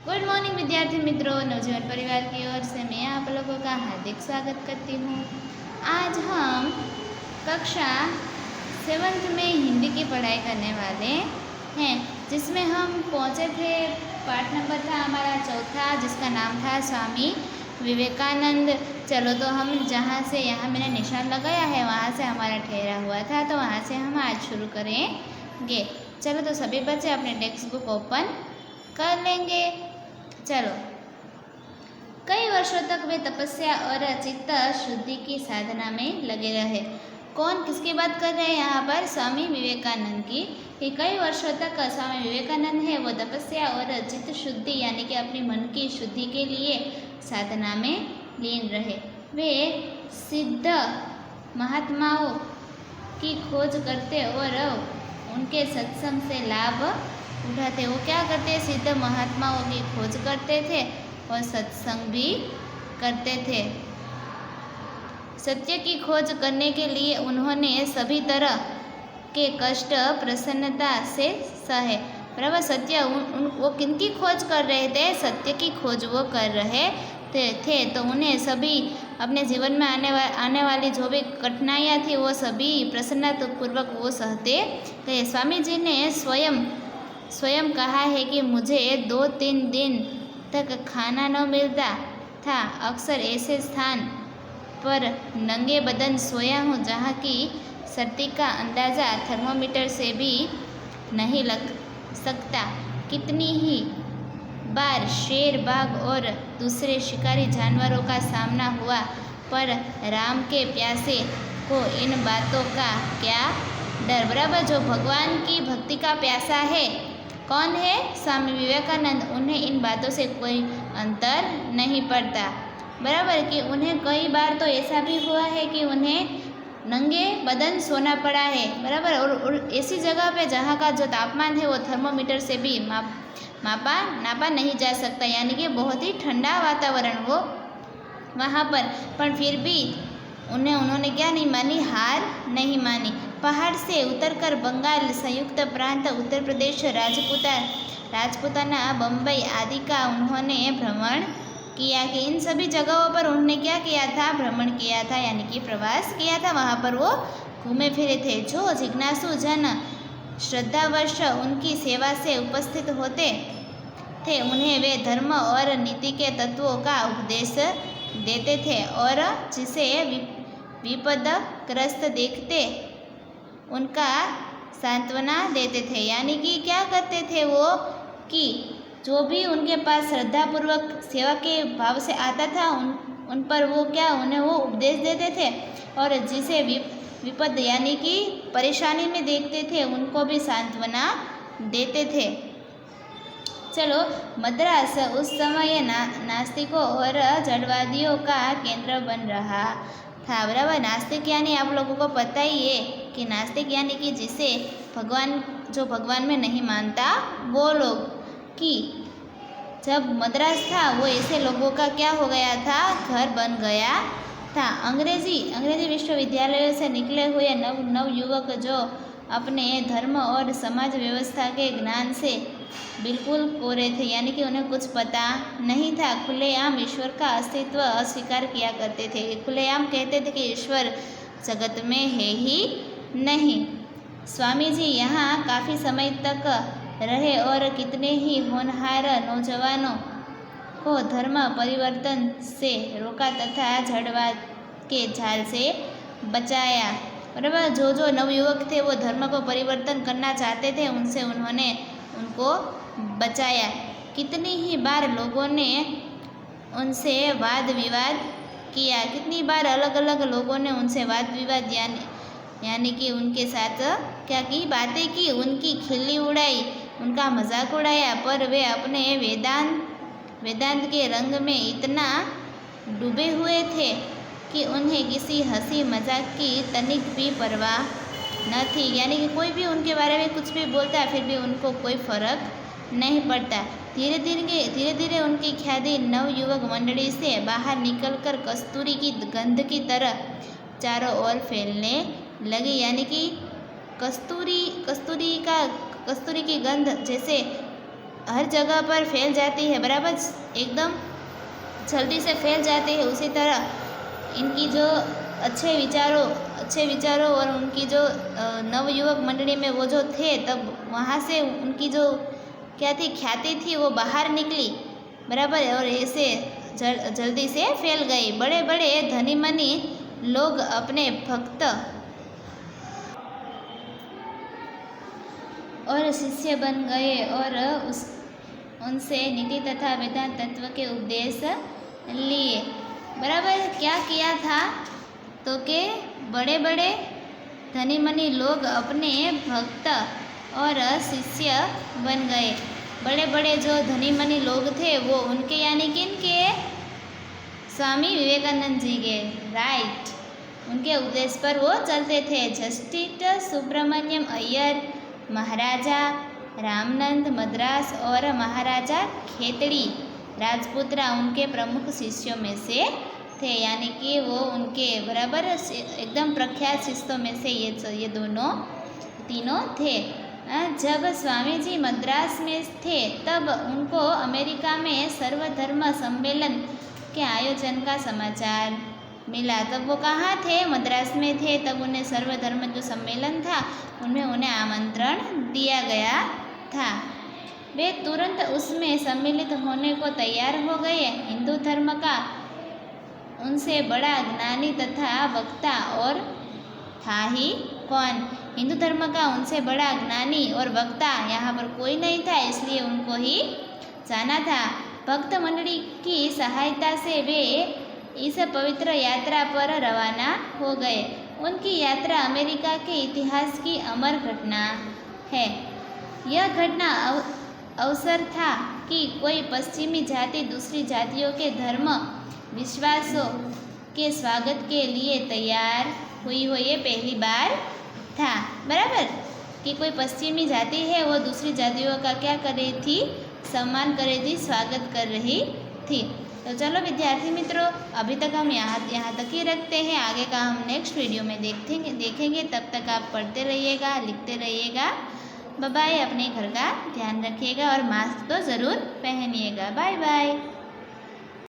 Good morning विद्यार्थी मित्रों, नवजीवन परिवार की ओर से मैं आप लोगों का हार्दिक स्वागत करती हूँ। आज हम कक्षा 7th में हिंदी की पढ़ाई करने वाले हैं, जिसमें हम पहुँचे थे। पाठ नंबर था हमारा चौथा, जिसका नाम था स्वामी विवेकानंद। चलो तो हम जहाँ से यहाँ मैंने निशान लगाया है वहाँ से हमारा ठहरा हुआ था, तो वहाँ से हम आज शुरू करेंगे। चलो तो सभी बच्चे अपने टेक्स्ट बुक ओपन कर लेंगे। चलो, कई वर्षों तक वे तपस्या और चित्त शुद्धि की साधना में लगे रहे। कौन किसकी बात कर रहे हैं यहाँ पर? स्वामी विवेकानंद की। कि कई वर्षों तक स्वामी विवेकानंद है वो तपस्या और चित्त शुद्धि यानी कि अपनी मन की शुद्धि के लिए साधना में लीन रहे। वे सिद्ध महात्माओं की खोज करते और उनके सत्संग से लाभ उठाते। वो क्या करते? सिद्ध महात्माओं की खोज करते थे और सत्संग भी करते थे। सत्य की खोज करने के लिए उन्होंने सभी तरह के कष्ट प्रसन्नता से सहे। बराबर, सत्य वो किनकी खोज कर रहे थे? सत्य की खोज वो कर रहे थे, तो उन्हें सभी अपने जीवन में आने वाली जो भी कठिनाइयाँ थी वो सभी प्रसन्नतापूर्वक वो सहते थे। स्वामी जी ने स्वयं कहा है कि मुझे 2-3 दिन तक खाना न मिलता था। अक्सर ऐसे स्थान पर नंगे बदन सोया हूँ जहाँ की सर्दी का अंदाज़ा थर्मोमीटर से भी नहीं लग सकता। कितनी ही बार शेर, बाघ और दूसरे शिकारी जानवरों का सामना हुआ, पर राम के प्यासे को इन बातों का क्या डर। बराबर, जो भगवान की भक्ति का प्यासा है, कौन है? स्वामी विवेकानंद। उन्हें इन बातों से कोई अंतर नहीं पड़ता। बराबर, कि उन्हें कई बार तो ऐसा भी हुआ है कि उन्हें नंगे बदन सोना पड़ा है। बराबर, और ऐसी जगह पे जहाँ का जो तापमान है वो थर्मोमीटर से भी नापा नहीं जा सकता, यानी कि बहुत ही ठंडा वातावरण वो वहाँ पर फिर भी उन्होंने क्या नहीं मानी? हार नहीं मानी। पहाड़ से उतरकर बंगाल, संयुक्त प्रांत, उत्तर प्रदेश, राजपुताना, बम्बई आदि का उन्होंने भ्रमण किया। कि इन सभी जगहों पर उन्होंने क्या किया था? भ्रमण किया था, यानी कि प्रवास किया था। वहाँ पर वो घूमे फिरे थे। जो जिज्ञासु जन श्रद्धावश उनकी सेवा से उपस्थित होते थे, उन्हें वे धर्म और नीति के तत्वों का उपदेश देते थे, और जिसे विपदग्रस्त देखते उनका सांत्वना देते थे। यानी कि क्या करते थे वो? कि जो भी उनके पास श्रद्धापूर्वक सेवा के भाव से आता था उन पर वो क्या, उन्हें वो उपदेश देते थे, और जिसे विपद यानी कि परेशानी में देखते थे उनको भी सांत्वना देते थे। चलो, मद्रास उस समय नास्तिकों और जड़वादियों का केंद्र बन रहा था। बराबर, नास्तिक यानी आप लोगों को पता ही है कि नास्तिक यानी कि जिसे भगवान में नहीं मानता वो लोग। कि जब मद्रास था वो ऐसे लोगों का क्या हो गया था? घर बन गया था। अंग्रेजी विश्वविद्यालयों से निकले हुए नव युवक जो अपने धर्म और समाज व्यवस्था के ज्ञान से बिल्कुल कोरे थे, यानी कि उन्हें कुछ पता नहीं था। खुलेआम ईश्वर का अस्तित्व अस्वीकार किया करते थे। खुलेआम कहते थे कि ईश्वर जगत में है ही नहीं। स्वामी जी यहाँ काफ़ी समय तक रहे और कितने ही होनहार नौजवानों को धर्म परिवर्तन से रोका तथा जड़वाद के जाल से बचाया। बराबर, जो नवयुवक थे वो धर्म को परिवर्तन करना चाहते थे, उन्होंने उनको बचाया। कितनी ही बार लोगों ने उनसे वाद विवाद किया। कितनी बार अलग अलग लोगों ने उनसे वाद विवाद यानी कि उनके साथ क्या की? बातें की, उनकी खिल्ली उड़ाई, उनका मजाक उड़ाया, पर वे अपने वेदांत के रंग में इतना डूबे हुए थे कि उन्हें किसी हंसी मजाक की तनिक भी परवाह न थी। यानी कि कोई भी उनके बारे में कुछ भी बोलता है फिर भी उनको कोई फर्क नहीं पड़ता। धीरे धीरे उनकी ख्याति नवयुवक मंडली से बाहर निकलकर कस्तूरी की गंध की तरह चारों ओर फैलने लगी। यानी कि कस्तूरी की गंध जैसे हर जगह पर फैल जाती है, बराबर, एकदम जल्दी से फैल जाती है, उसी तरह इनकी जो अच्छे विचारों और उनकी जो नवयुवक मंडली में वो जो थे, तब वहाँ से उनकी जो क्या थी, ख्याति थी, वो बाहर निकली, बराबर, और ऐसे जल्दी से फैल गई। बड़े बड़े धनी मनी लोग अपने भक्त और शिष्य बन गए और उनसे नीति तथा वेदांत तत्व के उपदेश लिए। बराबर, क्या किया था तो के बड़े बड़े धनी मनी लोग अपने भक्त और शिष्य बन गए। बड़े बड़े जो धनी मनी लोग थे वो उनके, यानी कि इनके स्वामी विवेकानंद जी के, राइट, उनके उपदेश पर वो चलते थे। जस्टिस सुब्रमण्यम अय्यर, महाराजा रामनंद मद्रास और महाराजा खेतड़ी राजपुतरा उनके प्रमुख शिष्यों में से थे, यानी कि वो उनके बराबर एकदम प्रख्यात शिष्यों में से ये दोनों तीनों थे। जब स्वामी जी मद्रास में थे तब उनको अमेरिका में सर्वधर्म सम्मेलन के आयोजन का समाचार मिला। तब वो कहाँ थे, मद्रास में थे। तब उन्हें सर्वधर्म जो सम्मेलन था उनमें उन्हें आमंत्रण दिया गया था। वे तुरंत उसमें सम्मिलित होने को तैयार हो गए। हिंदू धर्म का उनसे बड़ा ज्ञानी तथा वक्ता और था ही कौन? हिंदू धर्म का उनसे बड़ा ज्ञानी और वक्ता यहाँ पर कोई नहीं था, इसलिए उनको ही जाना था। भक्त मंडली की सहायता से वे इस पवित्र यात्रा पर रवाना हो गए। उनकी यात्रा अमेरिका के इतिहास की अमर घटना है। यह घटना अवसर था कि कोई पश्चिमी जाति दूसरी जातियों के धर्म विश्वासों के स्वागत के लिए तैयार हुई हो, ये पहली बार था, बराबर, कि कोई पश्चिमी जाति है वो दूसरी जातियों का क्या कर रही थी, सम्मान कर रही थी, स्वागत कर रही थी। तो चलो विद्यार्थी मित्रों, अभी तक हम यहाँ तक ही रखते हैं। आगे का हम नेक्स्ट वीडियो में देखेंगे। तब तक आप पढ़ते रहिएगा, लिखते रहिएगा। Bye bye. अपने घर का ध्यान रखिएगा और मास्क तो ज़रूर पहनिएगा। Bye bye.